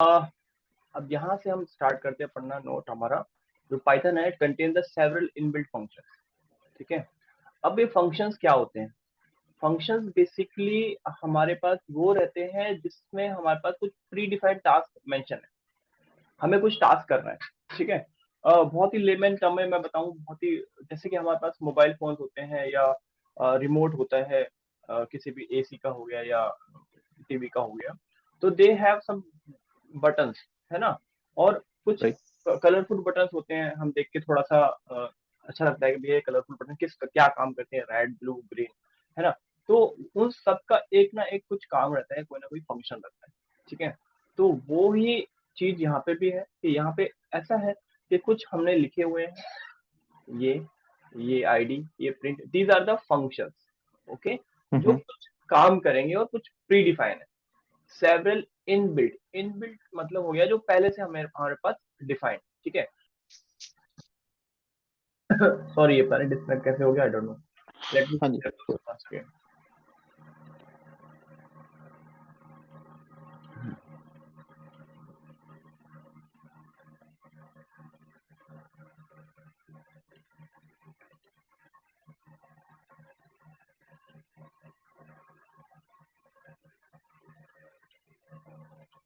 अब यहाँ से हम स्टार्ट करते हैं पढ़ना नोट हमारा। जो पाइथन है contain the several inbuilt function. ठीक है, अब ये फंक्शंस क्या होते हैं? फंक्शंस बेसिकली हमारे पास वो रहते हैं जिसमें हमारे पास कुछ प्री डिफाइंड टास्क मेंशन है, हमें कुछ टास्क करना है। ठीक है, बहुत ही लेमन टर्म में मैं बताऊं, बहुत ही जैसे कि हमारे पास मोबाइल फोन होते हैं या रिमोट होता है, किसी भी एसी का हो गया या टीवी का हो गया, तो दे हैव सम बटन्स, है ना। और कुछ राइट कलरफुल बटन्स होते हैं, हम देख के थोड़ा सा अच्छा लगता है कि भैया कलरफुल बटन किस क्या काम करते हैं, रेड ब्लू ग्रीन, है ना। तो उन सब का एक ना एक कुछ काम रहता है, कोई ना कोई फंक्शन रहता है। ठीक है, तो वो ही चीज यहाँ पे भी है कि यहाँ पे ऐसा है कि कुछ हमने लिखे हुए हैं, ये आईडी, ये print, these are the functions. Okay, जो हम्म कुछ काम करेंगे और कुछ प्री डिफाइन है। सेवरल इनबिल्ट, इनबिल्ट मतलब हो गया जो पहले से हमारे पास डिफाइंड। ठीक है, सॉरी ये पता नहीं डिस्कनेक्ट कैसे हो गया, आई डोंट नो। लेट मी हाँ जी शेयर।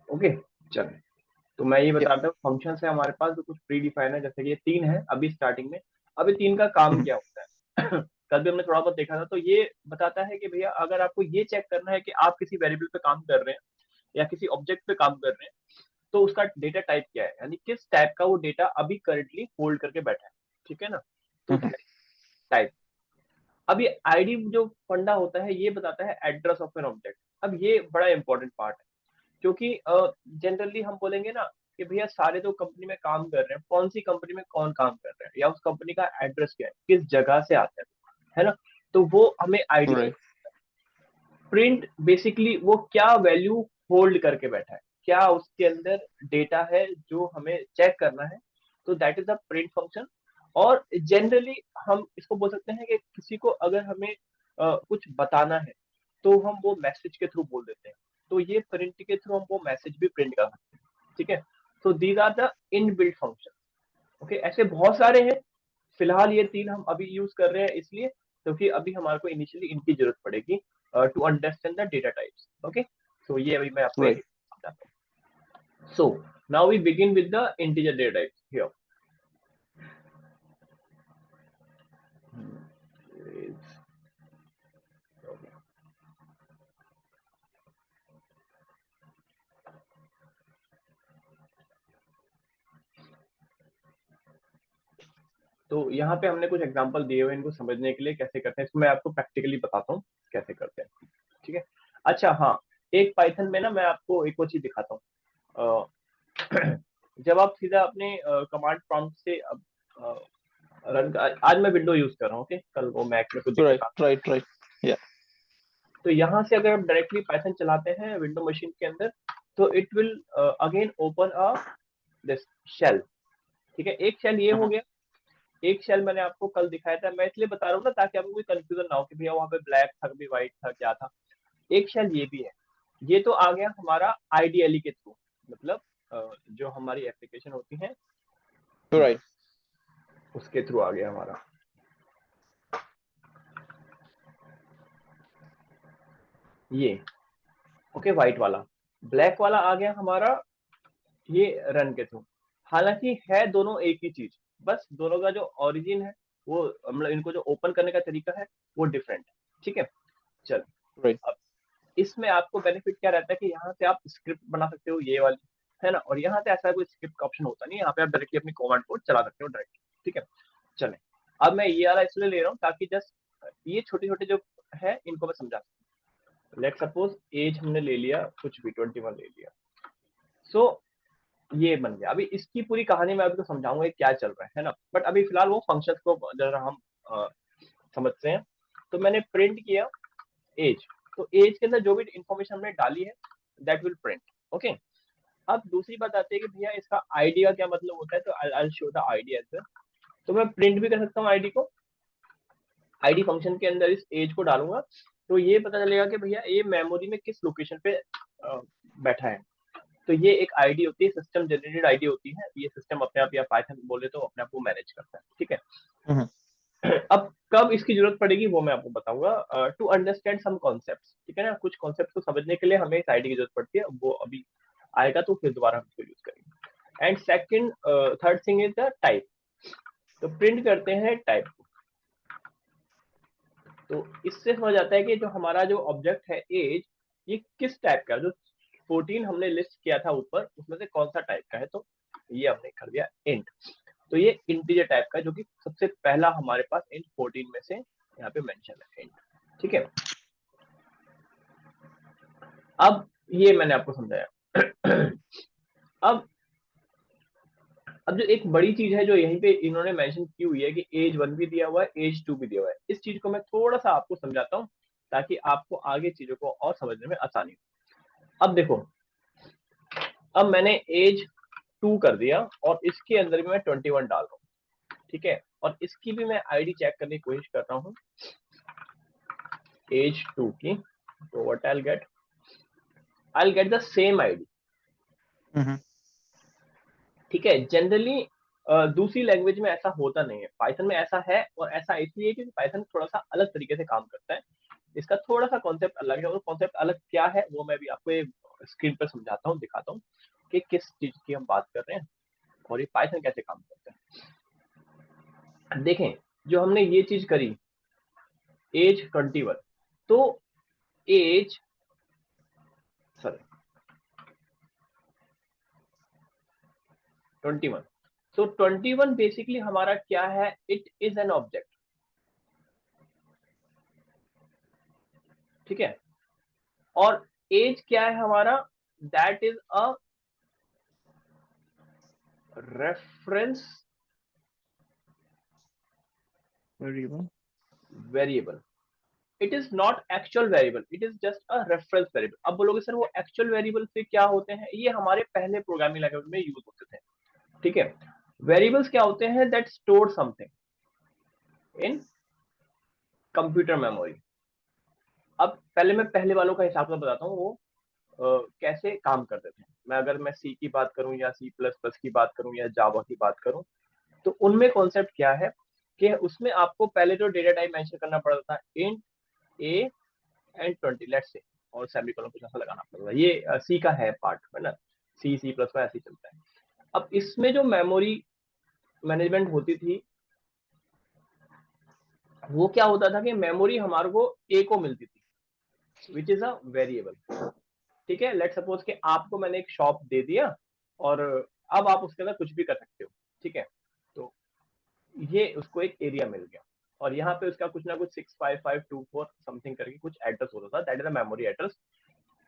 ओके, चलिए, तो मैं ये या बता रहा हूँ फंक्शन है हमारे पास जो कुछ प्री डिफाइन है, जैसे कि ये तीन है अभी स्टार्टिंग में। अभी तीन का काम क्या होता है? कल भी हमने थोड़ा बहुत देखा था, तो ये बताता है कि भैया अगर आपको ये चेक करना है कि आप किसी वेरिएबल पे काम कर रहे हैं या किसी ऑब्जेक्ट पे काम कर रहे हैं, तो उसका डेटा टाइप क्या है, यानी किस टाइप का वो डेटा अभी करंटली होल्ड करके बैठा है। ठीक है ना, तो टाइप। अब ये आईडी जो फंडा होता है ये बताता है एड्रेस ऑफ एन ऑब्जेक्ट। अब ये बड़ा इंपॉर्टेंट पार्ट है, क्योंकि जनरली हम बोलेंगे ना कि भैया सारे जो कंपनी में काम कर रहे हैं, कौन सी कंपनी में कौन काम कर रहे हैं या उस कंपनी का एड्रेस क्या है, किस जगह से आता है ना, तो वो हमें आईडी से। राइट प्रिंट बेसिकली वो क्या वैल्यू होल्ड करके बैठा है, क्या उसके अंदर डेटा है जो हमें चेक करना है, तो that is the print function. और जनरली हम इसको बोल सकते हैं कि किसी को अगर हमें कुछ बताना है तो हम वो मैसेज के थ्रू बोल देते हैं, तो ये प्रिंट के थ्रू हम वो मैसेज भी प्रिंट कर सकते हैं। ठीक है, तो these are the inbuilt function. Okay, ऐसे बहुत सारे हैं, फिलहाल ये तीन हम अभी यूज कर रहे हैं इसलिए क्योंकि अभी हमारे को इनिशियली इनकी जरूरत पड़ेगी to understand the data types. Okay, तो ये अभी मैं आपको एक राइट समझाता हूँ। So now we begin with the integer data types here. तो यहाँ पे हमने कुछ एग्जांपल दिए हुए हैं, इनको समझने के लिए कैसे करते हैं इसको मैं आपको प्रैक्टिकली बताता हूँ कैसे करते हैं। ठीक है, अच्छा हाँ, एक पाइथन में ना मैं आपको एक और चीज दिखाता हूँ। जब आप सीधा अपने कमांड प्रॉम्प्ट से रन, आज मैं विंडो यूज कर रहा हूँ, ओके, कल वो मैक में कुछ दिक्कत राइट आ। राइट राइट या तो यहाँ से अगर आप डायरेक्टली पाइथन चलाते हैं विंडो मशीन के अंदर, तो it will again open a this shell. ठीक है, एक शेल ये हो गया, एक शेल मैंने आपको कल दिखाया था, मैं इसलिए बता रहा हूँ ना ताकि आपको कोई कंफ्यूजन ना हो कि भैया वहां पे ब्लैक था कभी व्हाइट था क्या था। एक शेल ये भी है, ये तो आ गया हमारा आईडीएलई के थ्रू, मतलब जो हमारी एप्लीकेशन होती है राइट उसके थ्रू आ गया हमारा ये। ओके, व्हाइट वाला, ब्लैक वाला आ गया हमारा ये रन के थ्रू। हालांकि है दोनों एक ही चीज, बस दोनों का जो ओरिजिन है वो, मतलब इनको जो ओपन करने का तरीका है वो डिफरेंट है। ठीक है, चल, राइट अब इसमें आपको बेनिफिट क्या रहता है कि यहाँ से आप स्क्रिप्ट बना सकते हो ये वाली, है ना, और यहाँ से ऐसा कोई स्क्रिप्ट का ऑप्शन होता नहीं, यहाँ पे आप डायरेक्टली अपनी कमांड कोड चला सकते हो डायरेक्टली। ठीक है, चले, अब मैं ये वाला इसलिए ले रहा हूँ ताकि जस्ट ये छोटे छोटे जो है इनको मैं समझा सकूँ। लेट सपोज एज हमने ले लिया, कुछ भी 21 ले लिया, सो ये बन गया। अभी इसकी पूरी कहानी मैं आपको समझाऊंगा क्या चल रहा है ना, बट अभी फिलहाल वो फंक्शंस को जरा हम समझते हैं। तो मैंने प्रिंट किया एज, तो एज के अंदर जो भी इंफॉर्मेशन हमने डाली है दैट विल प्रिंट। ओके, अब दूसरी बात आती है कि भैया इसका आईडी का क्या मतलब होता है, तो I show the ID as well. तो मैं प्रिंट भी कर सकता हूँ आईडी को, आईडी फंक्शन के अंदर इस एज को डालूंगा तो ये पता चलेगा कि भैया ये मेमोरी में किस लोकेशन पे बैठा है। तो ये एक आईडी होती है, सिस्टम जनरेटेड आईडी होती है, ये सिस्टम अपने आप या पाइथन बोले तो अपने आप को मैनेज करता है, ठीक है। अब कब इसकी जरूरत पड़ेगी वो मैं आपको बताऊंगा, टू अंडरस्टैंड सम कॉन्सेप्ट्स, ठीक है ना, कुछ कॉन्सेप्ट को समझने के लिए हमें इस आईडी की जरूरत पड़ती है, वो अभी आएगा तो फिर दोबारा हम इसको यूज करेंगे। And second third thing is the type, तो प्रिंट करते हैं टाइप को। तो इससे समझ आता है कि जो हमारा जो ऑब्जेक्ट है एज, ये किस टाइप का, जो 14 हमने लिस्ट किया था ऊपर उसमें से कौन सा टाइप का है, तो ये हमने कर दिया इंट। तो ये इंटीजर टाइप का, जो कि सबसे पहला हमारे पास इंट 14 में से यहाँ पे मेंशन है, इंट, ठीक है। अब ये मैंने आपको समझाया। अब जो एक बड़ी चीज है जो यहीं पे इन्होंने मेंशन की हुई है कि एज 1 भी दिया हुआ है, एज 2 भी दिया हुआ है, इस चीज को मैं थोड़ा सा आपको समझाता हूँ ताकि आपको आगे चीजों को और समझने में आसानी हो। अब देखो, अब मैंने एज 2 कर दिया और इसके अंदर भी मैं 21 डाल रहा हूँ, ठीक है, और इसकी भी मैं आईडी चेक करने की कोशिश कर रहा हूँ एज 2 की, तो what I will get the same ID, ठीक है। जनरली दूसरी लैंग्वेज में ऐसा होता नहीं है, पाइथन में ऐसा है, और ऐसा इसलिए क्योंकि पाइथन थोड़ा सा अलग तरीके से काम करता है, इसका थोड़ा सा कॉन्सेप्ट अलग है, और कॉन्सेप्ट अलग क्या है वो मैं भी आपको स्क्रीन पर समझाता हूँ, दिखाता हूँ कि किस चीज की हम बात कर रहे हैं और ये पाइथन कैसे काम करता है। देखें, जो हमने ये चीज करी एज 21, तो एज सॉरी 21, सो 21 बेसिकली हमारा क्या है, इट इज एन ऑब्जेक्ट, ठीक है। और एज क्या है हमारा, that is a reference variable, it is not actual variable, it is just a reference variable. अब बोलोगे सर वो एक्चुअल वेरिएबल से क्या होते हैं, ये हमारे पहले प्रोग्रामिंग लैंग्वेज में यूज होते थे, ठीक है। वेरिएबल्स क्या होते हैं, that store something in computer memory. अब पहले मैं पहले वालों का हिसाब से बताता हूँ वो कैसे काम करते थे। मैं अगर मैं सी की बात करूं या C++ की बात करूं या जावा की बात करूं, तो उनमें कॉन्सेप्ट क्या है कि उसमें आपको पहले जो डेटा टाइप मेंशन करना पड़ता था, int A and 20 let's say, और सेमीकोलन कुछ ऐसा लगाना पड़ता था, ये सी का है पार्ट, है ना, C++ ऐसे ही चलता है। अब इसमें जो मेमोरी मैनेजमेंट होती थी, वो क्या होता था कि मेमोरी हमारे को ए को मिलती थी, विच इज अ वेरिएबल, ठीक है। लेट सपोज कि आपको मैंने एक शॉप दे दिया और अब आप उसके अंदर कुछ भी कर सकते हो, ठीक है। तो ये उसको एक एरिया मिल गया, और यहाँ पे उसका कुछ ना कुछ 65524 समथिंग करके कुछ एड्रेस होता था, that is a memory address,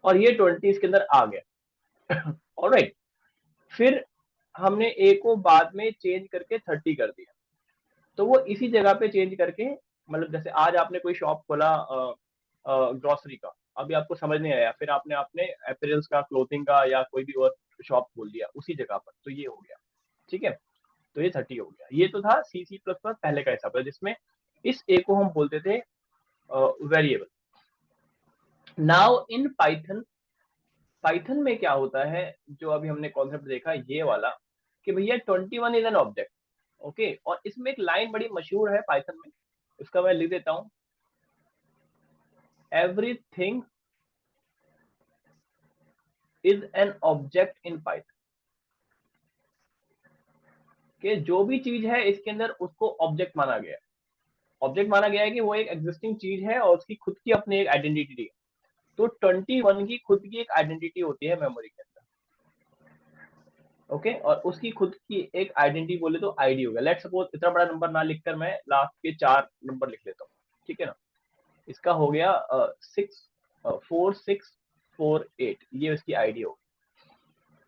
और ये 20 इसके अंदर आ गया। ऑलराइट, फिर हमने ए को बाद में चेंज करके 30 कर दिया, तो वो इसी जगह पे चेंज करके, मतलब जैसे आज आपने कोई शॉप खोला ग्रोसरी का, अभी आपको समझ नहीं आया, फिर आपने आपने अपीयरेंस का, क्लोथिंग का, या कोई भी और शॉप खोल दिया उसी जगह पर, तो ये हो गया, ठीक है। तो ये 30 हो गया। ये तो था C++ पहले का हिसाब था, जिसमें इस ए को हम बोलते the variable. Now in Python, Python में क्या होता है, जो अभी हमने कॉन्सेप्ट देखा ये वाला, कि भैया 21 इज एन ऑब्जेक्ट, ओके। और इसमें एक लाइन बड़ी मशहूर है पाइथन में, इसका मैं लिख देता हूं, everything is an object in Python, कि जो भी चीज है इसके अंदर उसको ऑब्जेक्ट माना गया है। ऑब्जेक्ट माना गया है कि वो एक एग्जिस्टिंग चीज है और उसकी खुद की अपनी एक आइडेंटिटी है। तो 21 की खुद की एक आइडेंटिटी होती है मेमोरी के अंदर, ओके। और उसकी खुद की एक आइडेंटिटी बोले तो आईडी होगा। लेट सपोज इतना बड़ा नंबर ना लिखकर मैं लास्ट के 4 नंबर लिख लेता हूँ, ठीक है ना। इसका हो गया 4648, ये उसकी आईडी होगी।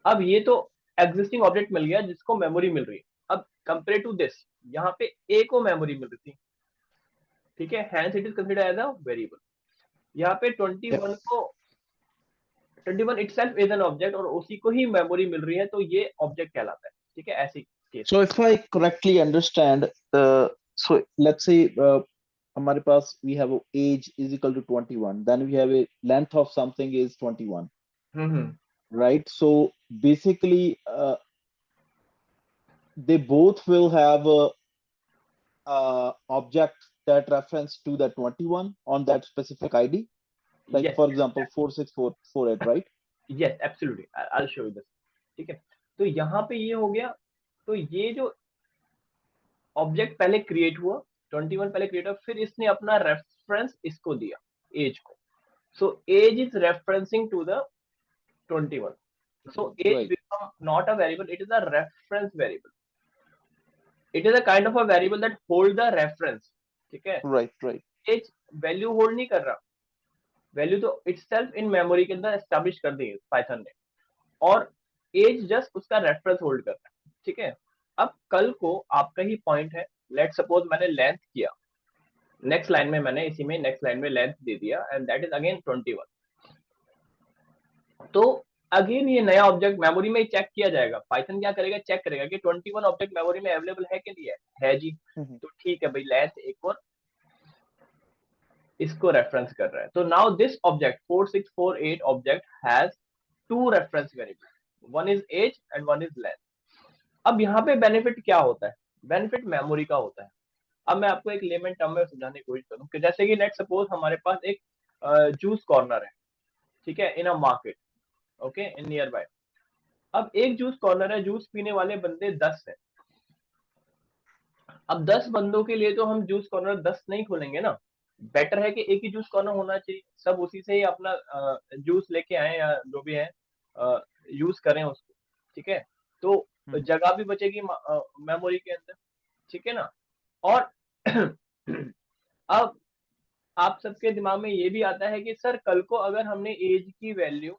अब ये तो एग्जिस्टिंग ऑब्जेक्ट मिल गया जिसको मेमोरी मिल रही है। अब कंपेयर टू दिस, यहाँ पे ए को मेमोरी मिल रही थी, ठीक है, hence it is considered as a variable. यहाँ पे 21 को 21 itself इज एन ऑब्जेक्ट, और उसी को ही मेमोरी मिल रही है, तो ये ऑब्जेक्ट कहलाता है, ठीक है, ऐसी case. So if I correctly understand, so let's say हमारे पास we have a age is equal to 21, then we have a length of something is 21, hmm right? So basically they both will have a object that reference to the 21 on that specific ID. Like Yes, for example 46448, right? yes, absolutely, I will show you this. ठीक है, तो यहाँ पे ये हो गया। तो ये जो ऑब्जेक्ट पहले क्रिएट हुआ, 21 पहले क्रिएट हुआ, फिर इसने अपना रेफरेंस इसको दिया, एज को। So age is referencing to the 21। So age Right, become not a variable, it is a reference variable. It is a kind of a variable that hold the reference. ठीक है, right, right, age value hold नहीं कर रहा, value तो itself in memory के अंदर establish कर दी है पाइथन ने, और एज जस्ट उसका रेफरेंस होल्ड कर रहा है। ठीक है, अब कल को आपका ही पॉइंट है, लेट सपोज मैंने लेंथ किया, नेक्स्ट लाइन में मैंने इसी में नेक्स्ट लाइन में लेंथ दे दिया, एंड दैट इज अगेन 21। तो अगेन ये नया ऑब्जेक्ट मेमोरी में चेक किया जाएगा। पाइथन क्या करेगा, चेक करेगा कि 21 ऑब्जेक्ट मेमोरी में अवेलेबल है कि नहीं है जी। Mhm. तो ठीक है भाई, लेंथ एक और इसको रेफरेंस कर रहा है। तो now this object 4648 object has two reference variable, one is age and one is length. अब यहाँ पे बेनिफिट क्या होता है, बेनिफिट मेमोरी का होता है। अब मैं आपको एक लेमन टर्म में समझाने की कोशिश करूँ कि जैसे कि लेट सपोज हमारे पास एक जूस कॉर्नर है, ठीक है, in a market, okay, in near by. अब एक जूस कॉर्नर है, जूस पीने वाले बंदे 10 है। अब 10 बंदों के लिए तो हम जूस कॉर्नर 10 नहीं खोलेंगे ना, बेटर है कि एक ही जूस कॉर्नर होना चाहिए, सब उसी से ही अपना जूस लेके आए या जो भी है यूज करें उसको। ठीक है, तो Mhm. जगह भी बचेगी मेमोरी के अंदर। ठीक है ना, और अब आप सबके दिमाग में ये भी आता है कि सर कल को अगर हमने एज की वैल्यू,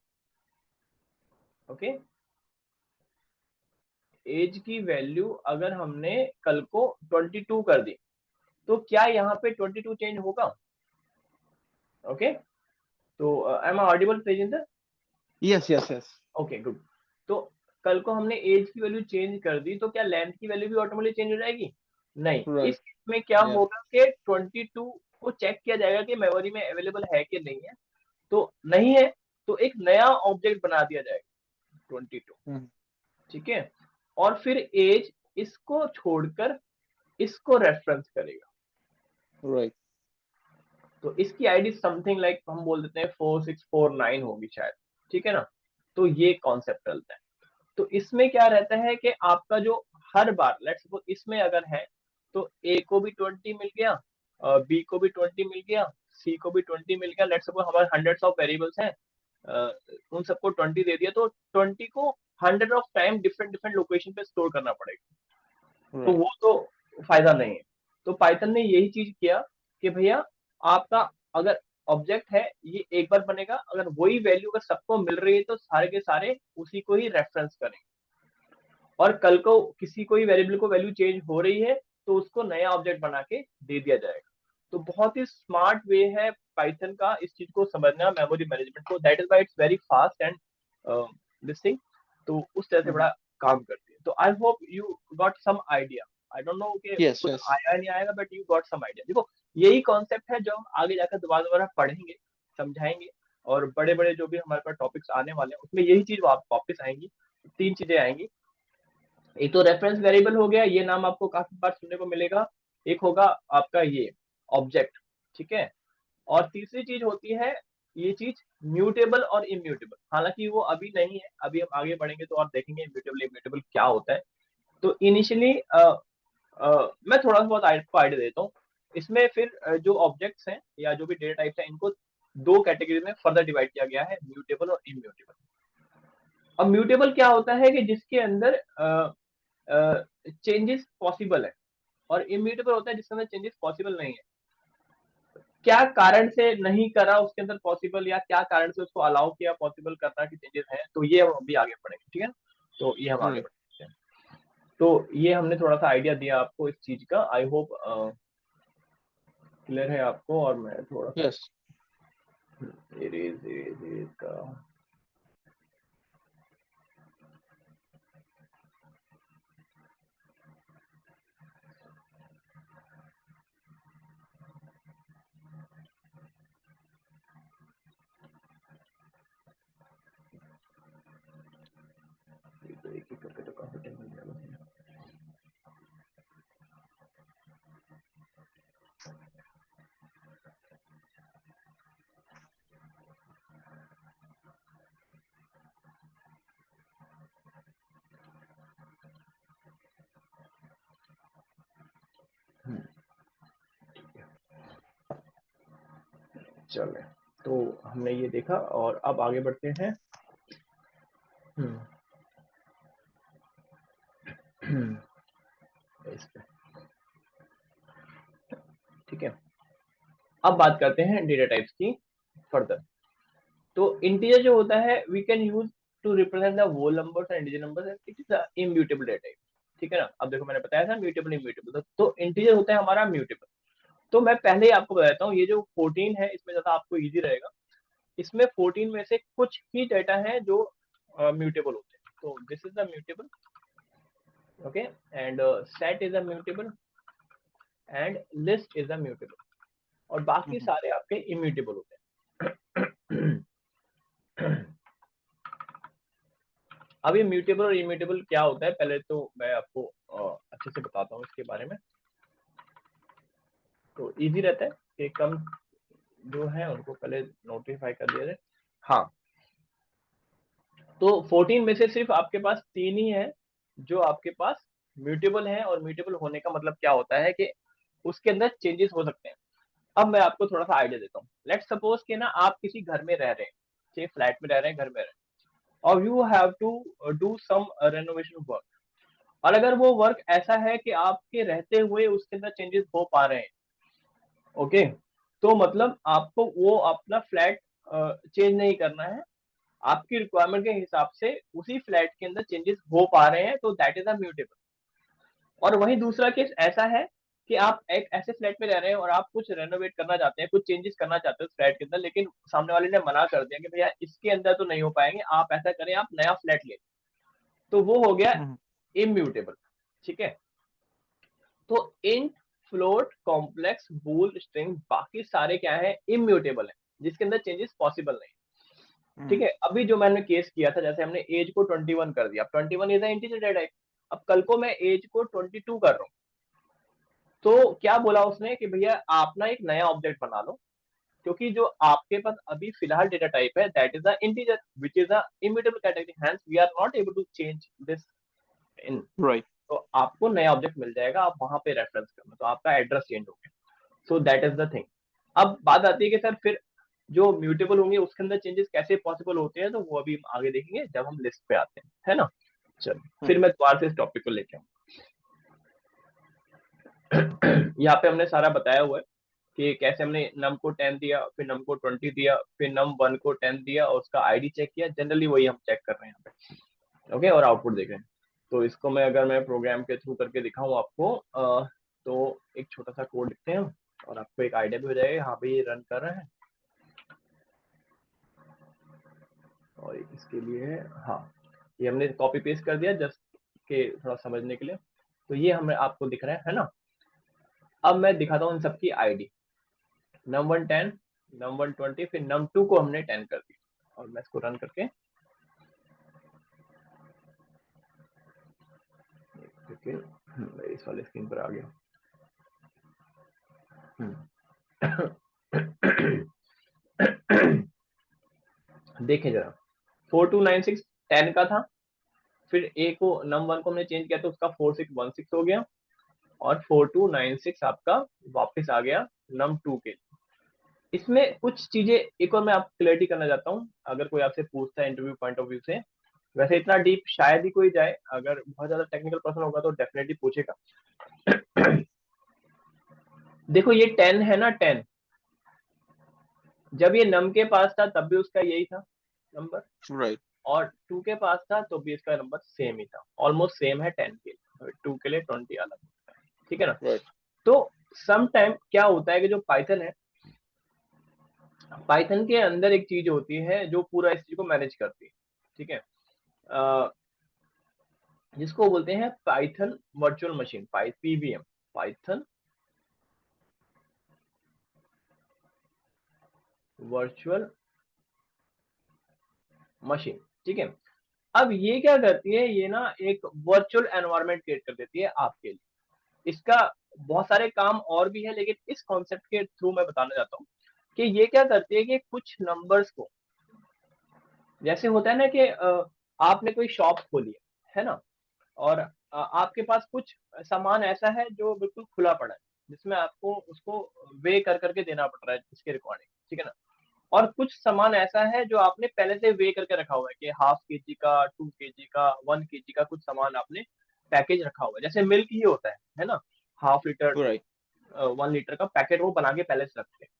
ओके, एज की वैल्यू अगर हमने कल को 22 कर दी, तो क्या यहाँ पे 22 चेंज होगा? ओके, तो am I audible present? Yes, yes, yes. Okay good. तो कल को हमने एज की वैल्यू चेंज कर दी, तो क्या लेंथ की वैल्यू भी ऑटोमेटिकली चेंज हो जाएगी? नहीं, Right. इस में क्या Yeah. होगा कि 22 को चेक किया जाएगा कि मेमोरी में अवेलेबल है कि नहीं है। तो नहीं है, तो एक नया ऑब्जेक्ट बना दिया जाएगा 22। Mhm. ठीक है, और फिर एज इसको छोड़कर इसको रेफरेंस करेगा। Right. तो इसकी आईडी समथिंग लाइक हम बोल देते हैं 4649 होगी शायद। ठीक है ना, तो ये कॉन्सेप्ट चलता है। तो इसमें क्या रहता है कि आपका जो हर बार लेट्स सपोज इसमें अगर है, तो ए को भी 20 मिल गया, बी को भी 20 मिल गया, सी को भी 20 मिल गया। लेट्स सपोज हमारे हंड्रेड्स ऑफ वेरिएबल्स हैं, उन सबको 20 दे दिया, तो 20 को 100 of time different different location पे स्टोर करना पड़ेगा। तो Right. वो तो फायदा नहीं है। तो पाइथन ने यही चीज किया कि भैया आपका अगर ऑब्जेक्ट है ये एक बार बनेगा, अगर वही वैल्यू अगर सबको मिल रही है तो सारे के सारे उसी को ही रेफरेंस करेंगे, और कल को किसी कोई वेरिएबल को वैल्यू चेंज हो रही है तो उसको नया ऑब्जेक्ट बना के दे दिया जाएगा। तो बहुत ही स्मार्ट वे है पाइथन का इस चीज को समझना, मेमोरी मैनेजमेंट को। That is why it's very fast and this thing. तो उस तरह से बड़ा Mhm. काम करती है। तो I hope you got some idea. I don't know कि Yes, कुछ yes. आया नहीं आएगा, but you got some idea. देखो यही कॉन्सेप्ट है जो हम आगे जाकर दोबारा दोबारा पढ़ेंगे, समझाएंगे, और बड़े बड़े जो भी हमारे पास टॉपिक्स आने वाले हैं उसमें यही चीज वापस आएंगी। तीन चीजें आएंगी, एक तो रेफरेंस वेरिएबल हो गया, ये नाम आपको काफी बार सुनने को मिलेगा। एक होगा आपका ये ऑब्जेक्ट, ठीक है, और तीसरी चीज होती है ये चीज म्यूटेबल और इम्यूटेबल। हालांकि वो अभी नहीं है, अभी हम आगे बढ़ेंगे तो और देखेंगे म्यूटेबल इम्यूटेबल क्या होता है। तो इनिशियली मैं थोड़ा सा बहुत आपको आइडिया देता हूँ। इसमें फिर जो ऑब्जेक्ट्स हैं या जो भी डेटा टाइप्स हैं इनको दो कैटेगरी में फर्दर डिवाइड किया गया है, म्यूटेबल और इम्यूटेबल। अब म्यूटेबल क्या होता है कि जिसके अंदर चेंजेस पॉसिबल है, और इम्यूटेबल होता है जिसके अंदर चेंजेस पॉसिबल नहीं है। क्या कारण से नहीं करा उसके अंदर पॉसिबल, या क्या कारण से उसको अलाउ किया पॉसिबल करना कि चेंजेस हैं, तो ये हम अभी आगे पढ़ेंगे। ठीक है, तो ये हम आगे Right. बढ़ते हैं। तो ये हमने थोड़ा सा आइडिया दिया आपको इस चीज का। आई होप क्लियर है आपको। और मैं थोड़ा सा Yes. इरेज का चले, तो हमने ये देखा और अब आगे बढ़ते हैं। इस पे, ठीक है। अब बात करते हैं डेटा टाइप्स की फर्दर। तो इंटीजर जो होता है we can use to represent the whole numbers and integer numbers, it is a immutable data type, ठीक है ना। अब देखो मैंने बताया था म्यूटेबल इम्यूटेबल, तो इंटीजर होता है हमारा म्यूटेबल। तो मैं पहले ही आपको बताता हूँ, ये जो 14 है इसमें ज्यादा आपको इजी रहेगा। इसमें 14 में से कुछ ही डेटा है जो म्यूटेबल होते हैं। तो this is the mutable, okay, and set is a mutable and list is a mutable, और बाकी सारे आपके इम्यूटेबल होते हैं। अब ये म्यूटेबल और इम्यूटेबल क्या होता है, पहले तो मैं आपको अच्छे से बताता हूँ इसके बारे में, तो इजी रहता है कि कम जो है उनको पहले नोटिफाई कर दिया जाए। हाँ, तो 14 में से सिर्फ आपके पास 3 ही है जो आपके पास म्यूटेबल है, और म्यूटेबल होने का मतलब क्या होता है कि उसके अंदर चेंजेस हो सकते हैं। अब मैं आपको थोड़ा सा आइडिया देता हूँ। लेट्स सपोज कि ना आप किसी घर में रह रहे हैं, चाहे फ्लैट में रह रहे हैं, घर में रह रहे हैं, और you have to do some renovation work, और अगर वो वर्क ऐसा है कि आपके रहते हुए उसके अंदर चेंजेस हो पा रहे हैं, ओके, तो मतलब आपको वो अपना फ्लैट चेंज नहीं करना है, आपकी रिक्वायरमेंट के हिसाब से उसी फ्लैट के अंदर चेंजेस हो पा रहे हैं, तो दैट इज अ म्यूटेबल। और वहीं दूसरा केस ऐसा है कि आप एक ऐसे फ्लैट में रह रहे हैं और आप कुछ रेनोवेट करना चाहते हैं, कुछ चेंजेस करना चाहते हैं उस फ्लैट के अंदर, लेकिन सामने वाले ने मना कर दिया कि भैया इसके अंदर तो नहीं हो पाएंगे, आप ऐसा करें आप नया फ्लैट ले, तो वो हो गया इम्यूटेबल, ठीक है। तो इंट, फ्लोट, कॉम्प्लेक्स, बूल, स्ट्रिंग, बाकी सारे क्या है, इम्यूटेबल है, जिसके अंदर चेंजेस पॉसिबल नहीं, ठीक है। अभी जो मैंने केस किया था, जैसे हमने एज को 21 कर दिया, 21 इज इंटीजर डेटा टाइप। अब कल को मैं एज को 22 कर रहा हूँ, तो क्या बोला उसने कि भैया आप ना एक नया ऑब्जेक्ट बना लो, क्योंकि जो आपके पास अभी फिलहाल डेटा टाइप है that is a integer which is a immutable category, hence we are not able to change this in, right. तो आपको नया ऑब्जेक्ट मिल जाएगा, आप वहां पे रेफरेंस करना, तो आपका एड्रेस चेंज हो गया। So that is the thing. अब बात आती है कि सर फिर जो म्यूटेबल होंगे उसके अंदर चेंजेस कैसे पॉसिबल होते हैं, तो वो अभी हम आगे देखेंगे जब हम लिस्ट पे आते हैं, है ना। चलिए फिर मैं दोबारा से इस टॉपिक को लेके आऊँ। यहाँ पे हमने सारा बताया हुआ है कि कैसे हमने नम को 10 दिया, फिर नम को 20 दिया, फिर नम 1 को 10 दिया और उसका आईडी चेक किया, जनरली वही हम चेक कर रहे हैं यहाँ पे, ओके, और आउटपुट देख रहे हैं। तो इसको मैं अगर मैं प्रोग्राम के थ्रू करके दिखाऊं आपको, तो एक छोटा सा कोड लिखते हैं और आपको एक आइडिया भी हो जाएगा हाँ भाई ये रन कर रहे हैं। और इसके लिए है, हाँ, ये हमने कॉपी पेस्ट कर दिया जस्ट के थोड़ा समझने के लिए। तो ये हमें आपको दिख रहा है ना। अब मैं दिखाता हूँ इन सबकी आईडी, नम 1 10, नम 1 20, फिर नम 2 को हमने 10 कर दिया, और मैं इसको रन करके इस वाले स्क्रीन पर आ गया। देखें जरा, 4296 10 का था, फिर ए को नम 1 को हमने चेंज किया तो उसका 4616 हो गया, और 4296 आपका वापस आ गया नम 2 के। इसमें कुछ चीजें एक और मैं आपको क्लियरिटी करना चाहता हूँ, अगर कोई आपसे पूछता है इंटरव्यू पॉइंट ऑफ व्यू से, वैसे इतना डीप शायद ही कोई जाए, अगर बहुत ज्यादा टेक्निकल पर्सन होगा तो डेफिनेटली पूछेगा। देखो ये 10 है ना, 10 जब ये नम के पास था तब भी उसका यही था नंबर, राइट। और 2 के पास था तो भी इसका नंबर सेम ही था, ऑलमोस्ट सेम है 10 के लिए, 2 के लिए 20 अलग, ठीक है ना। राइट। तो सम टाइम क्या होता है कि जो पाइथन है, पाइथन के अंदर एक चीज होती है जो पूरा इस चीज को मैनेज करती है, ठीक है, जिसको बोलते हैं Python virtual machine, PVM, Python virtual machine, ठीक है। अब ये क्या करती है, ये ना एक वर्चुअल एनवायरनमेंट क्रिएट कर देती है आपके लिए। इसका बहुत सारे काम और भी है, लेकिन इस कॉन्सेप्ट के थ्रू मैं बताना चाहता हूँ कि ये क्या करती है कि कुछ नंबर्स को, जैसे होता है ना कि आपने कोई शॉप खोली है ना, और आपके पास कुछ सामान ऐसा है जो बिल्कुल खुला पड़ा है, जिसमें आपको उसको वे कर करके देना पड़ रहा है इसके रिकॉर्डिंग, ठीक है ना। और कुछ सामान ऐसा है जो आपने पहले से वे करके रखा हुआ है कि हाफ केजी का, 2 केजी का, 1 केजी का कुछ सामान आपने पैकेज रखा हुआ है। जैसे मिल्क ही होता है ना, हाफ लीटर, Right. 1 लीटर का पैकेट वो बना के पहले से रखते हैं।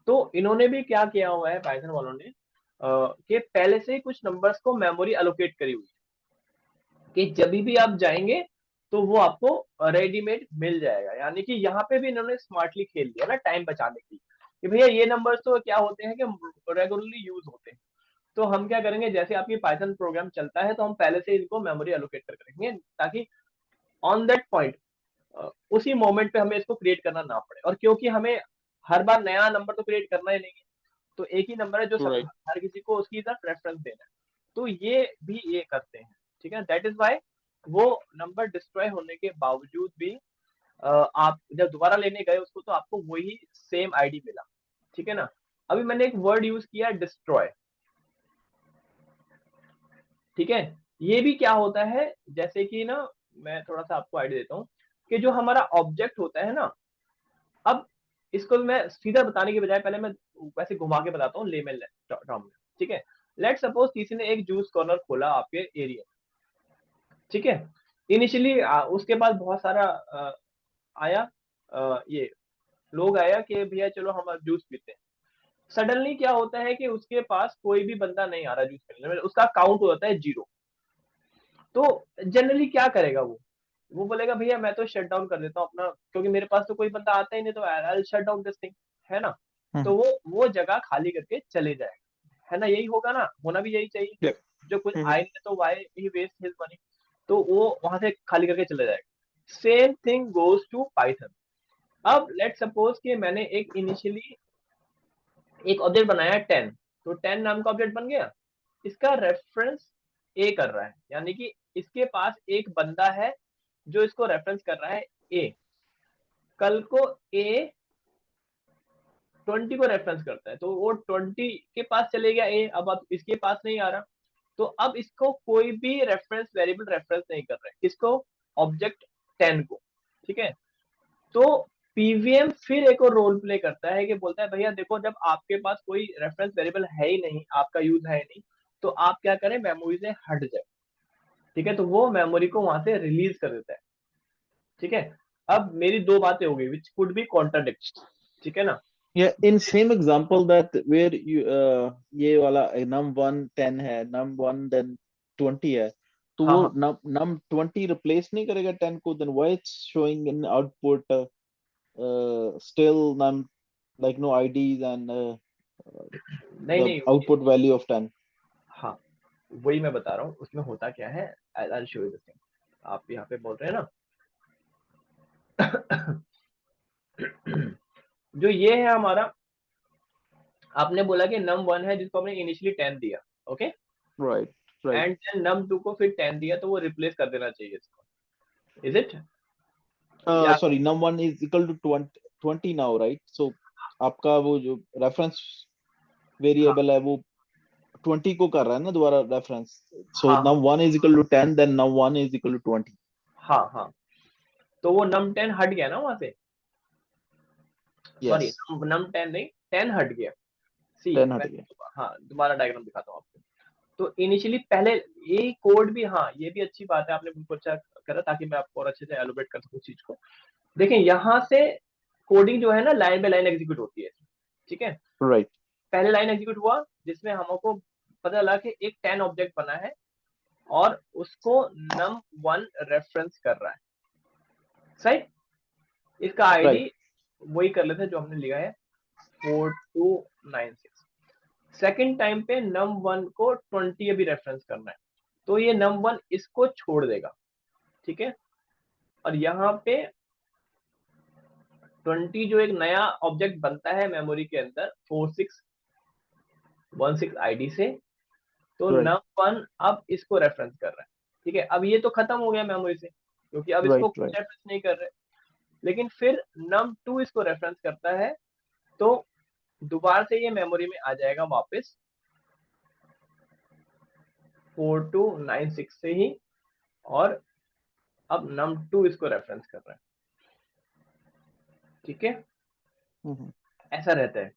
तो इन्होंने भी क्या किया हुआ है पाइथन वालों ने, कि पहले से ही कुछ नंबर्स को मेमोरी एलोकेट करी हुई है कि जब भी आप जाएंगे तो वो आपको रेडीमेड मिल जाएगा। यानी कि यहाँ पे भी इन्होंने स्मार्टली खेल लिया ना टाइम बचाने की, कि भैया ये नंबर्स तो क्या होते हैं कि रेगुलरली यूज होते हैं, तो हम क्या करेंगे, जैसे आपकी पाइथन प्रोग्राम चलता है तो हम पहले से इनको मेमोरी एलोकेट कर रखेंगे, ताकि ऑन दैट पॉइंट, उसी मोमेंट पे हमें इसको क्रिएट करना ना पड़े। और क्योंकि हमें हर बार नया नंबर तो क्रिएट करना ही नहीं है, तो एक ही नंबर है जो सब Right. हर किसी को उसकी तरफ रेफरेंस देना है, तो ये भी ये करते हैं। ठीक है, दैट इज वाई वो नंबर डिस्ट्रॉय होने के बावजूद भी आप जब दोबारा लेने गए उसको तो आपको वही सेम आईडी मिला। ठीक है ना। अभी मैंने एक वर्ड यूज किया डिस्ट्रॉय। ठीक है, ये भी क्या होता है, जैसे कि ना मैं थोड़ा सा आपको आइडिया देता हूँ कि जो हमारा ऑब्जेक्ट होता है ना, अब इसको मैं सीधा बताने के बजाय पहले मैं वैसे घुमा के बताता हूँ लेमन टर्म में। ठीक है, लेट सपोज किसी ने एक जूस कॉर्नर खोला आपके एरिया में। ठीक है, इनिशियली उसके पास बहुत सारा आया, ये लोग आया कि भैया चलो हम जूस पीते हैं। सडनली क्या होता है कि उसके पास कोई भी बंदा नहीं आ रहा जूस पीने में, उसका काउंट हो जाता है 0। तो जनरली क्या करेगा वो बोलेगा भैया मैं तो शट डाउन कर देता हूँ अपना, क्योंकि मेरे पास तो कोई बंदा आता ही नहीं, तो I shut down this thing, है ना। तो Mhm. वो जगह खाली करके चले जाएगा, है ना, यही होगा ना, होना भी यही चाहिए। Yep. जो कुछ Mhm. आए नहीं तो why he waste his money, तो वो वहां से खाली करके चले जाएगा। Same thing goes to Python. अब लेट सपोज कि मैंने एक इनिशियली एक ऑब्जेक्ट बनाया 10, तो 10 नाम का ऑब्जेक्ट बन गया। इसका रेफरेंस ए कर रहा है, यानी कि इसके पास एक बंदा है जो इसको रेफरेंस कर रहा है ए। कल को ए 20 को रेफरेंस करता है, तो वो 20 के पास चले गया ए, अब इसके पास नहीं आ रहा, तो अब इसको कोई भी रेफरेंस वेरिएबल रेफरेंस नहीं कर रहा है, किसको, ऑब्जेक्ट 10 को। ठीक है, तो पीवीएम फिर एक और रोल प्ले करता है कि बोलता है भैया देखो जब आपके पास कोई रेफरेंस वेरिएबल है ही नहीं, आपका यूज है ही नहीं, तो आप क्या करें, मेमोरी से हट जाए। ठीक है, तो वो मेमोरी को वहां से रिलीज कर देता है। ठीक है, अब मेरी दो बातें हो गई विच कुड बी कॉन्ट्राडिक्ट। ठीक है ना। Yeah, in same example that where you ये वाला num 1 10 है, num 1 then 20 है, तो हाँ वो हाँ, num 20 replace नहीं करेगा 10 को, then why it's showing in output still num like no IDs and नहीं the नहीं, output value of 10. हाँ वही मैं बता रहा हूँ उसमें होता क्या है। I show you the thing. आप यहाँ पे बोल रहे हैं ना जो ये है हमारा, आपने बोला कि नम 1 है जिसको हमने इनिशियली 10 दिया, okay, Right, right. And then num 2 को फिर 10 दिया, तो वो रिप्लेस कर देना चाहिए इसको, इज इट, या Sorry, num1 is equal to 20 now, right? So आपका वो जो रेफरेंस हाँ वेरिएबल है वो 20 को कर रहा है ना दोबारा रेफरेंस, सो हाँ हाँ num1 is equal to 10 then num1 is equal to 20. हाँ हाँ, तो वो नम 10 हट गया ना वहां से, सॉरी Yes, नम 10 नहीं, 10 हट गया। सी 10 मैं, हट गया. हाँ दोबारा डायग्राम दिखाता हूँ आपको। तो इनिशियली पहले ये कोड भी, हाँ ये भी अच्छी बात है, आपने बिल्कुल अच्छा करा ताकि मैं आपको और अच्छे से एलोबरेट कर सकूं चीज को। देखें यहाँ से कोडिंग जो है ना लाइन बाय लाइन एग्जीक्यूट होती है। ठीक है, Right, पहले लाइन एग्जीक्यूट हुआ जिसमें हमको पता चला कि एक 10 ऑब्जेक्ट बना है और उसको नम 1 रेफरेंस कर रहा है, सही। इसका आईडी right. वही कर लेते हैं जो हमने लिया है 4296। सेकेंड टाइम पे नम 1 को 20 अभी रेफरेंस करना है, तो ये नम 1 इसको छोड़ देगा। ठीक है, और यहाँ पे 20 जो एक नया ऑब्जेक्ट बनता है मेमोरी के अंदर 4616 आईडी से, तो Right, नम 1 अब इसको रेफरेंस कर रहा है। ठीक है, अब ये तो खत्म हो गया मेमोरी से, क्योंकि अब इसको right, कोई right. रेफरेंस नहीं कर रहे। लेकिन फिर num 2 इसको रेफरेंस करता है, तो दोबारा से ये मेमोरी में आ जाएगा वापस 4296 से ही, और अब num 2 इसको रेफरेंस कर रहा है। ठीक है, Mhm. ऐसा रहता है।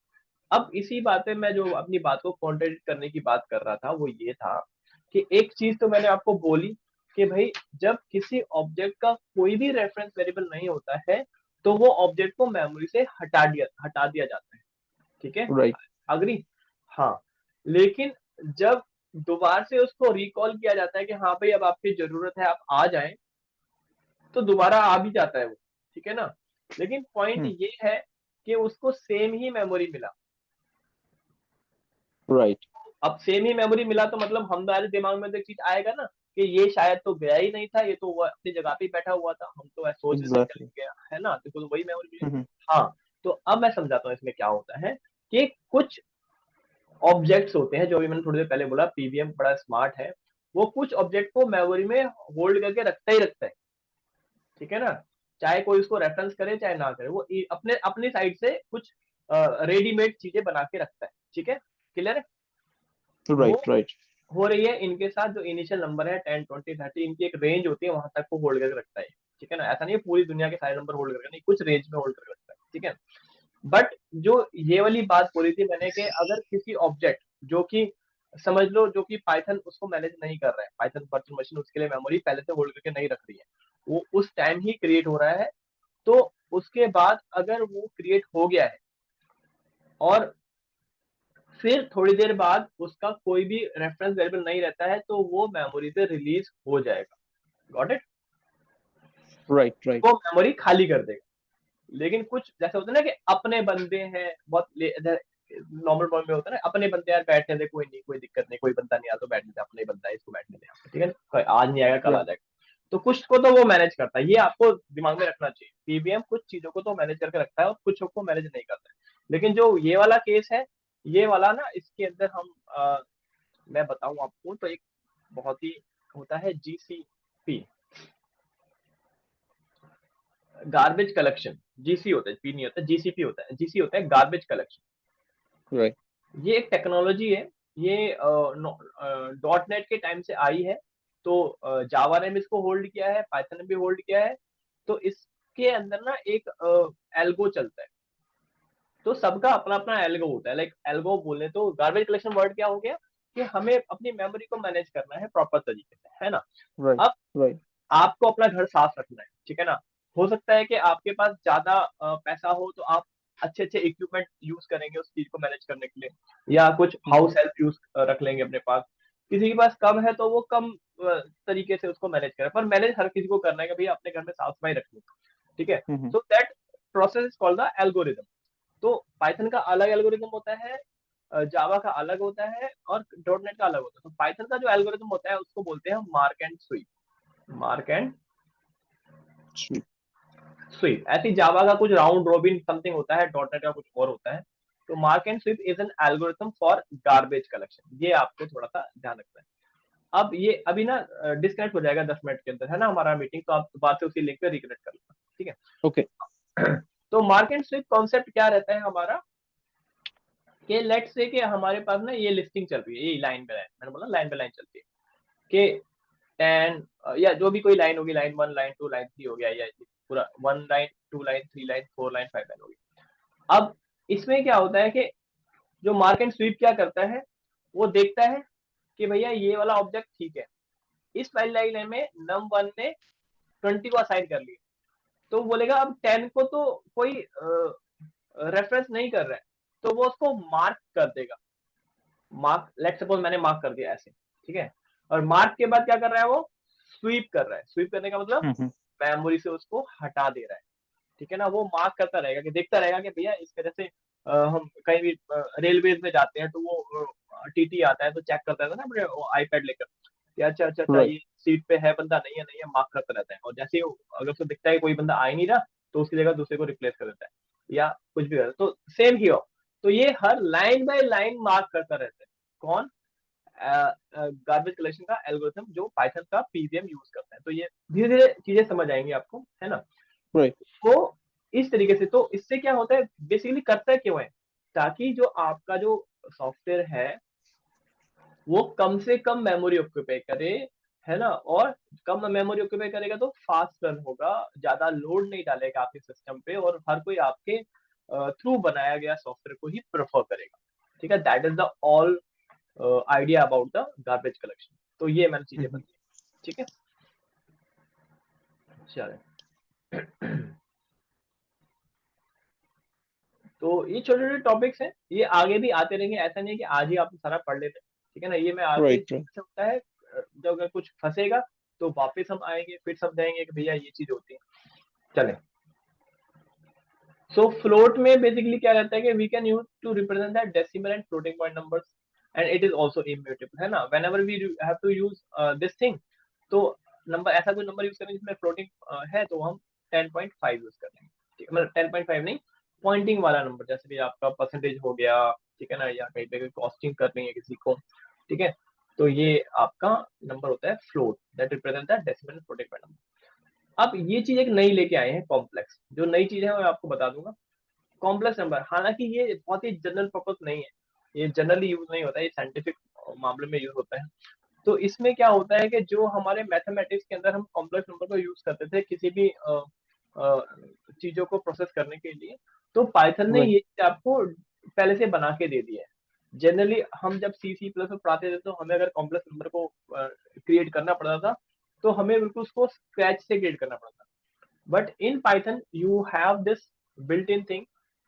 अब इसी बात पे मैं जो अपनी बात को कॉन्ट्रडिक्ट करने की बात कर रहा था वो ये था कि एक चीज तो मैंने आपको बोली कि भाई जब किसी ऑब्जेक्ट का कोई भी रेफरेंस वेरिएबल नहीं होता है तो वो ऑब्जेक्ट को मेमोरी से हटा दिया जाता है, ठीक है, राइट। अग्री। हाँ, लेकिन जब दोबारा से उसको रिकॉल किया जाता है कि हाँ भाई अब आपकी जरूरत है, आप आ जाएं, तो दोबारा आ भी जाता है वो, ठीक है ना। लेकिन पॉइंट ये है कि उसको सेम ही मेमोरी मिला। राइट। अब सेम ही मेमोरी मिला तो मतलब हमारे दिमाग में तो एक चीज आएगा ना कि ये शायद तो गया ही नहीं था, ये तो वो अपनी जगह पे ही बैठा हुआ था, हम तो ऐसे सोच रहे थे चल एग्जैक्टली। गया, है ना, तो वही मेमोरी मिली। हम्म। हाँ, तो अब मैं समझाता हूँ इसमें क्या होता है कि कुछ ऑब्जेक्ट्स होते हैं, जो भी मैंने थोड़ी देर पहले बोला, पीवीएम बड़ा स्मार्ट है, वो कुछ ऑब्जेक्ट को मेमोरी में होल्ड करके रखता ही रखता है, ठीक है ना, चाहे कोई उसको रेफरेंस करे चाहे ना करे, वो अपने अपनी साइड से कुछ रेडीमेड चीजें बना के रखता है, ठीक है, क्लियर है। वो राइट। राइट। हो रही है इनके साथ, जो इनिशियल नंबर है 10 20 30, इनकी एक रेंज होती है, वहां तक को होल्ड करके रखता है, ठीक है ना, ऐसा नहीं है पूरी दुनिया के सारे नंबर होल्ड करके, नहीं, कुछ रेंज में होल्ड करके रखता है, ठीक है। बट जो ये वाली बात बोली थी मैंने कि अगर किसी ऑब्जेक्ट जो कि समझ लो जो कि पाइथन उसको मैनेज नहीं कर रहा है, पाइथन वर्चुअल मशीन उसके लिए मेमोरी पहले से होल्ड करके नहीं रख रही है, वो उस टाइम ही क्रिएट हो रहा है, तो उसके बाद अगर वो क्रिएट हो गया है और फिर थोड़ी देर बाद उसका कोई भी रेफरेंस वेरिएबल नहीं रहता है, तो वो मेमोरी से रिलीज हो जाएगा, गॉट इट, राइट। राइट। वो मेमोरी खाली कर देगा। लेकिन कुछ जैसे होता है ना कि अपने बंदे हैं बहुत, नॉर्मल फॉर्म में होता है ना, अपने बंदे यार बैठने दे, कोई नहीं, कोई दिक्कत नहीं, कोई बंदा नहीं आया तो बैठने दे, अपने बंदा है इसको बैठने दे यहाँ पे, ठीक है ना, आज नहीं आएगा कल या। आ जाएगा, तो कुछ को तो वो मैनेज करता है, ये आपको दिमाग में रखना चाहिए, पीबीएम कुछ चीजों को तो मैनेज करके रखता है और कुछ को मैनेज नहीं करता है। लेकिन जो ये वाला केस है, ये वाला ना, इसके अंदर हम मैं बताऊं आपको तो एक बहुत ही होता है जीसीपी, गार्बेज कलेक्शन, जीसी होता है, पी नहीं होता, जीसीपी होता है, जीसी होता है गार्बेज कलेक्शन। राइट। ये एक टेक्नोलॉजी है, ये डॉट नेट के टाइम से आई है, तो जावा ने भी इसको होल्ड किया है, पाइथन ने भी होल्ड किया है, तो इसके अंदर ना एक एल्गो चलता है, तो सबका अपना अपना एल्गो होता है, लाइक एल्गो बोले तो गार्बेज कलेक्शन वर्ड क्या हो गया कि हमें अपनी मेमोरी को मैनेज करना है प्रॉपर तरीके से, है ना। राइट। अब राइट। आपको अपना घर साफ रखना है, ठीक है ना, हो सकता है कि आपके पास ज्यादा पैसा हो तो आप अच्छे अच्छे इक्विपमेंट यूज करेंगे उस चीज को मैनेज करने के लिए, या कुछ हाउस हेल्प यूज रख लेंगे अपने पास। किसी के पास कम है तो वो कम तरीके से उसको मैनेज करे, पर मैनेज हर किसी को करना है कि भैया अपने घर में साफ सफाई रखनी है, ठीक है। Hmm. So that process is called the algorithm. तो पाइथन का अलग एल्गोरिदम होता है, जावा का अलग होता है और डॉट नेट का अलग होता है। तो पाइथन का जो एल्गोरिदम होता है उसको बोलते हैं mark and sweep, mark and sweep. ऐसी जावा का कुछ राउंड रोबिन समथिंग होता है, डॉट नेट का कुछ और होता है। तो mark and sweep is an algorithm for garbage collection, ये आपको थोड़ा सा ध्यान रखना है। अब ये अभी ना डिस्कनेक्ट हो जाएगा 10 मिनट के अंदर, है ना, हमारा मीटिंग, तो आप बाद से उसी लिंक पे रिकनेक्ट कर लेना, ठीक ओके। है। तो मार्क एंड स्वीप कॉन्सेप्ट क्या रहता है हमारा, कि लेट से कि हमारे पास ना ये लिस्टिंग चल रही है, ये लाइन बाय लाइन, मैंने बोला लाइन बाय लाइन चलती है कि 10 या जो भी कोई लाइन होगी, लाइन 1 लाइन 2 लाइन 3 हो गया, या पूरा 1 line 2 line 3 line 4 line 5 line होगी। अब इसमें क्या होता है कि जो मार्क एंड स्वीप क्या करता है, वो देखता है कि भैया ये वाला ऑब्जेक्ट ठीक है, इस पहली लाइन में नम वन ने 20 को असाइन कर लिया, तो बोलेगा अब 10 को तो कोई रेफरेंस नहीं कर रहा है, तो वो उसको मार्क कर देगा, मार्क, लेट सपोज मैंने मार्क कर दिया ऐसे, ठीक है, और मार्क के बाद क्या कर रहा है वो, स्वीप कर रहा है, स्वीप करने का मतलब हम्म। मेमोरी से उसको हटा दे रहा है, ठीक है ना। वो मार्क करता रहेगा कि देखता रहेगा कि भैया इस तरह से हम कहीं भी रेलवेज में जाते हैं तो वो टीटी आता है तो चेक करता है ना अपने आईपैड लेकर कि अच्छा अच्छा अच्छा राइट। ये सीट पे है बंदा, नहीं है, नहीं है, मार्क करता रहता है, और जैसे ही अगर उसको दिखता है कोई बंदा आ ही नहीं रहा तो उसकी जगह दूसरे को रिप्लेस कर देता है या कुछ भी करता है, तो सेम ही हो। तो ये हर लाइन बाय लाइन मार्क करता रहता है, कौन, गार्बेज कलेक्शन का एल्गोरिथम जो पाइथन का पीवीएम यूज करता है। तो ये धीरे धीरे चीजें समझ आएंगी आपको, है ना। राइट। तो इस तरीके से, तो इससे क्या होता है, बेसिकली करता है क्यों है, ताकि जो आपका जो सॉफ्टवेयर है वो कम से कम मेमोरी ऑक्यूपाई करे, है ना, और कम मेमोरी ऑक्यूपाई करेगा तो फास्ट रन होगा, ज्यादा लोड नहीं डालेगा आपके सिस्टम पे, और हर कोई आपके थ्रू बनाया गया सॉफ्टवेयर को ही प्रेफर करेगा। ठीक है, that is the all idea about the garbage collection. तो ये मैंने चीजें बताई। ठीक है, चले। तो ये छोटे छोटे टॉपिक्स हैं, ये आगे भी आते रहेंगे, ऐसा नहीं है कि आज ही आप सारा पढ़ लेते हैं। ठीक है ना, ये मैं आगे Right, right. जैसे होता है जब अगर कुछ फंसेगा तो वापस हम आएंगे, फिर समझाएंगे कि भैया ये चीज होती है। चले, सो फ्लोट में बेसिकली क्या रहता है कि we can use to represent that decimal and floating point numbers, and it is also immutable, है ना। Whenever we have to use this thing, तो नंबर, ऐसा कोई नंबर यूज करें जिसमें फ्लोटिंग है, तो हम 10.5 यूज कर लेंगे। ठीक है, मतलब 10.5 नहीं, पॉइंटिंग वाला नंबर, जैसे कि आपका परसेंटेज हो गया, ठीक है ना, या कहीं पे कोई कॉस्टिंग करनी है किसी को, ठीक है, तो ये आपका नंबर होता है float, that represent that decimal and floating point number. अब ये चीज एक नई लेके आए हैं, कॉम्प्लेक्स। जो नई चीज है मैं आपको बता दूंगा, कॉम्प्लेक्स नंबर। हालांकि ये बहुत ही जनरल पर्पस नहीं है, ये जनरली यूज नहीं होता है, ये साइंटिफिक मामले में यूज होता है। तो इसमें क्या होता है कि जो हमारे मैथमेटिक्स के अंदर हम कॉम्प्लेक्स नंबर को यूज करते थे किसी भी चीजों को प्रोसेस करने के लिए, तो पाइथन ने Right. ये चीज आपको पहले से बना के दे दिया है। जनरली हम जब सी प्लस में पढ़ाते थे, तो हमें अगर कॉम्प्लेक्स नंबर को क्रिएट करना पड़ता था, तो हमें बिल्कुल उसको स्क्रैच से क्रिएट करना पड़ता था। But in Python you have this built in thing,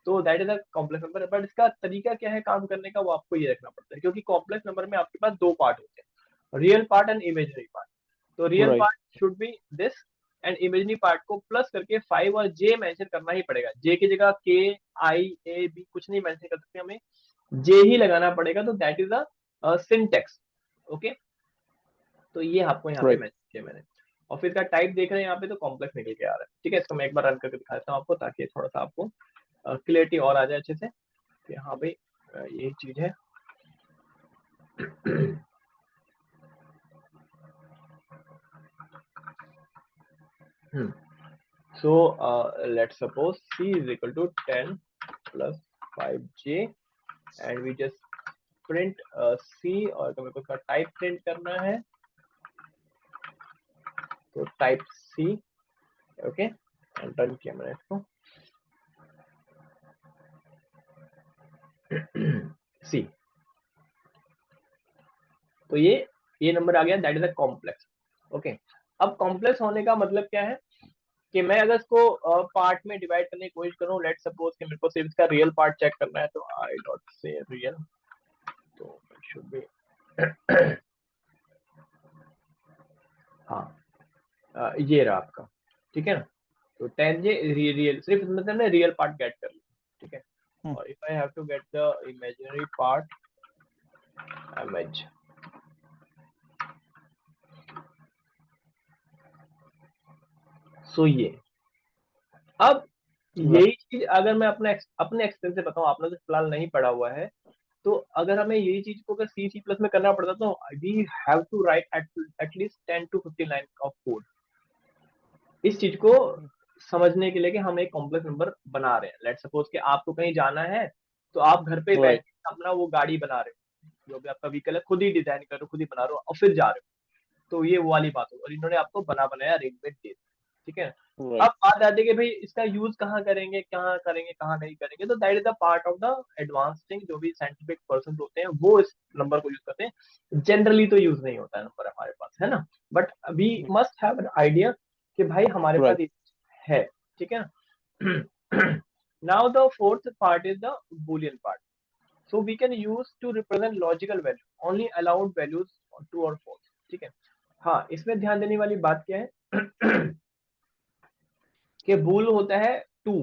तो that is a complex number. But इसका तरीका क्या है काम करने का, वो आपको ये रखना पड़ता है, क्योंकि कॉम्प्लेक्स नंबर में आपके पास दो पार्ट होते हैं, real part and imaginary part. तो real Right. Part should be this, and imaginary part को प्लस करके 5 और जे मेंशन करना ही पड़ेगा। जे की जगह के, आई, ए, बी कुछ नहीं मेंशन कर सकते, हमें जे ही लगाना पड़ेगा। तो that is a syntax. Okay, तो ये आपको यहाँ पे Right. मेंशन किया मैंने। और फिर इसका टाइप देख रहे हैं यहाँ पे, तो कॉम्प्लेक्स निकल के आ रहा है। ठीक है, इसको मैं एक बार रन करके दिखा देता हूँ आपको, ताकि थोड़ा सा आपको क्लियरिटी और आ जाए अच्छे से कि हाँ भाई यही चीज है। So let's suppose c is equal to 10 plus 5j, and we just print c, और मेरे को इसका टाइप प्रिंट करना है, तो टाइप c। ओके, रन किया मैंने इसको। c, तो ये नंबर आ गया, that is a complex. Okay, अब कॉम्प्लेक्स होने का मतलब क्या है कि मैं अगर इसको पार्ट में डिवाइड करने की कोशिश करूं, लेट सपोज कि मेरे को सिर्फ इसका रियल पार्ट चेक करना है, तो आई डॉट से रियल, तो इट शुड बी हाँ, ये रहा आपका। ठीक है ना, तो 10j रियल, सिर्फ मतलब ना रियल पार्ट गेट कर लिया। ठीक है, और if I have to get the imaginary part, image, so ये। अब Right. यही चीज अगर मैं अपने एक्सपीरियंस से बताऊं, आपने तो फिलहाल नहीं पढ़ा हुआ है, तो अगर हमें यही चीज को अगर सी प्लस में करना पड़ता, तो we have to write at least 10 to 15 line of code इस चीज को समझने के लिए कि हम एक कॉम्प्लेक्स नंबर बना रहे हैं। लेट सपोज कि आपको कहीं जाना है, तो आप घर पे बैठ Right. के अपना वो गाड़ी बना रहे हो, जो भी आपका व्हीकल है खुद ही डिजाइन कर रहे हो, खुद ही बना रहे हो, और फिर जा रहे हो। तो ये वो वाली बात हो, और इन्होंने आपको बना बनाया रेडीमेड दे दिया। ठीक है, अब Right. बात आती है कि भाई इसका यूज कहाँ करेंगे, कहाँ करेंगे, कहाँ नहीं करेंगे। तो that is the part of the advance thing, जो भी साइंटिफिक पर्सन होते हैं वो इस नंबर को यूज करते हैं। जनरली तो यूज नहीं होता है नंबर हमारे पास, है ना, but we must have an idea कि भाई हमारे पास Right. ये है। ठीक है ना। Now the fourth part is the boolean part, so we can use to represent logical value only allowed values true or false। ठीक है, हाँ, इसमें ध्यान देने वाली बात क्या है कि बूल होता है टू,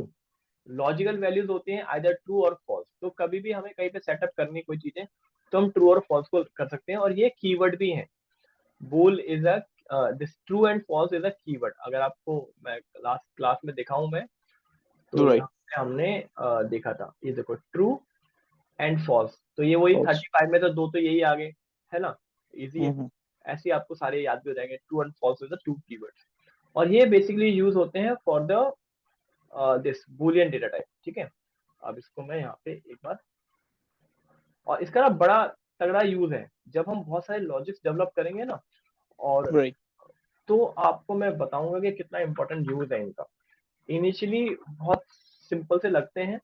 लॉजिकल वैल्यूज होती हैं आइदर ट्रू और फॉल्स। तो कभी भी हमें कहीं पे सेटअप करनी कोई चीजें, तो हम ट्रू और फॉल्स को कर सकते हैं, और ये कीवर्ड भी है। Bool is a this true and false is a keyword. अगर आपको मैं लास्ट क्लास में दिखाऊं मैं, तो Right. यहाँ पे हमने देखा था, ये देखो ट्रू एंड फॉल्स, तो ये वही False. 35 में तो दो तो यही आ गए, है ना, इजी है। Mm-hmm. ऐसे ही आपको सारे याद भी हो जाएंगे, true and false is the two keywords, और ये बेसिकली यूज होते हैं for the this Boolean data type. ठीक है, अब इसको मैं यहाँ पे एक बार, और इसका ना बड़ा तगड़ा यूज है जब हम बहुत सारे लॉजिक्स डेवलप करेंगे ना, और Right. तो आपको मैं बताऊंगा कि कितना इंपॉर्टेंट यूज है इनका। इनिशियली बहुत सिंपल से लगते हैं,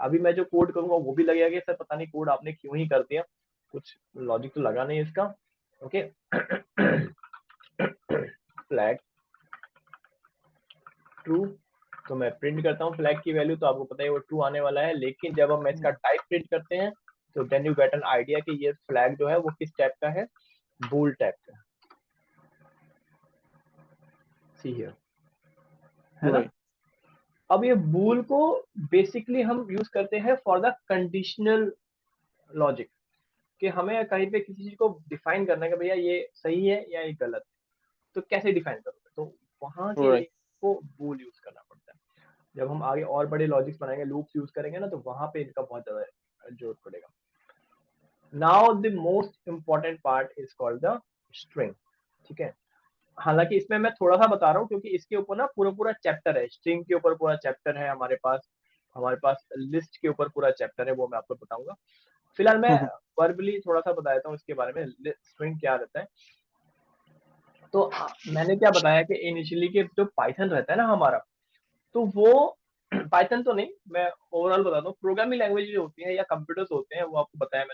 अभी मैं जो कोड करूंगा वो भी लगेगा कि सर पता नहीं कोड आपने क्यों ही कर दिया, कुछ लॉजिक तो लगा नहीं इसका। ओके फ्लैग ट्रू, तो मैं प्रिंट करता हूँ फ्लैग की वैल्यू, तो आपको पता है वो ट्रू आने वाला है। लेकिन जब हम इसका टाइप प्रिंट करते हैं तो then you get an idea कि ये फ्लैग जो है वो किस टाइप का है, बूल टाइप का। सी हियर, है ना। Right. अब ये बूल को बेसिकली हम यूज करते हैं फॉर द कंडीशनल लॉजिक, कि हमें कहीं पे किसी चीज को डिफाइन करना है कि भैया ये सही है या ये गलत है, तो कैसे डिफाइन करोगे, तो वहां के लिए Right. को बूल यूज करना पड़ता है। जब हम आगे और बड़े लॉजिक्स बनाएंगे, लूप्स यूज करेंगे ना, तो वहां पे इनका बहुत ज्यादा जरूरत पड़ेगा। Now the most important part is called the string, ठीक है। हालांकि इसमें मैं थोड़ा सा बता रहा हूँ क्योंकि इसके ऊपर ना पूरा पूरा चैप्टर है, स्ट्रिंग के ऊपर पूरा चैप्टर है हमारे पास लिस्ट के ऊपर पूरा चैप्टर है, वो मैं आपको बताऊंगा। फिलहाल मैं वर्बली थोड़ा सा बता देता हूँ इसके बारे में, स्ट्रिंग क्या रहता है। तो मैंने क्या बताया कि इनिशियली के जो पाइथन रहता है ना हमारा, तो वो पाइथन तो नहीं, मैं ओवरऑल बताता हूँ, प्रोग्रामिंग लैंग्वेज जो होती है या कंप्यूटर्स होते हैं, वो आपको बताया मैंने